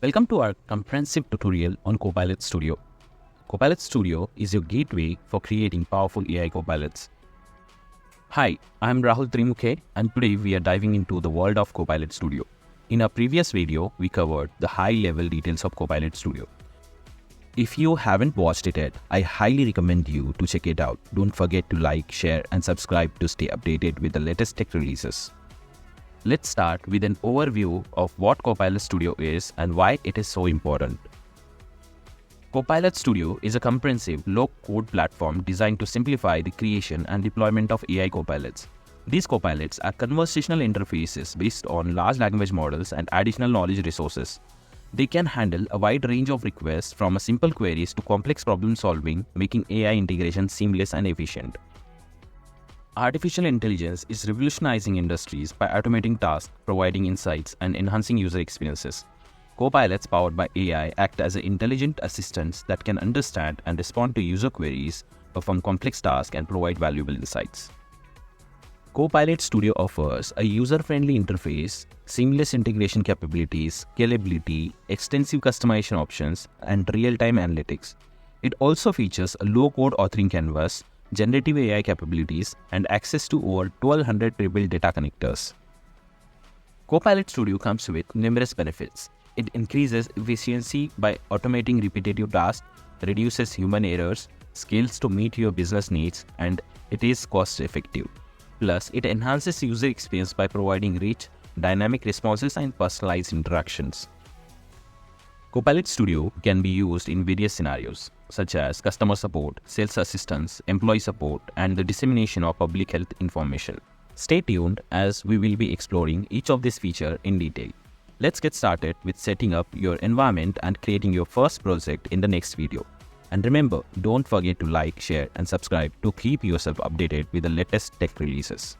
Welcome to our comprehensive tutorial on Copilot Studio. Copilot Studio is your gateway for creating powerful AI copilots. Hi, I'm Rahul Trimukhe and today we are diving into the world of Copilot Studio. In our previous video, we covered the high-level details of Copilot Studio. If you haven't watched it yet, I highly recommend you to check it out. Don't forget to like, share and subscribe to stay updated with the latest tech releases. Let's start with an overview of what Copilot Studio is and why it is so important. Copilot Studio is a comprehensive, low-code platform designed to simplify the creation and deployment of AI copilots. These copilots are conversational interfaces based on large language models and additional knowledge resources. They can handle a wide range of requests from simple queries to complex problem solving, making AI integration seamless and efficient. Artificial intelligence is revolutionizing industries by automating tasks, providing insights, and enhancing user experiences. Copilots powered by AI act as intelligent assistants that can understand and respond to user queries, perform complex tasks, and provide valuable insights. Copilot Studio offers a user-friendly interface, seamless integration capabilities, scalability, extensive customization options, and real-time analytics. It also features a low-code authoring canvas, generative AI capabilities, and access to over 1200 pre-built data connectors. Copilot Studio comes with numerous benefits. It increases efficiency by automating repetitive tasks, reduces human errors, scales to meet your business needs, and it is cost-effective. Plus, it enhances user experience by providing rich, dynamic responses and personalized interactions. Copilot Studio can be used in various scenarios, such as customer support, sales assistance, employee support, and the dissemination of public health information. Stay tuned as we will be exploring each of these features in detail. Let's get started with setting up your environment and creating your first project in the next video. And remember, don't forget to like, share, and subscribe to keep yourself updated with the latest tech releases.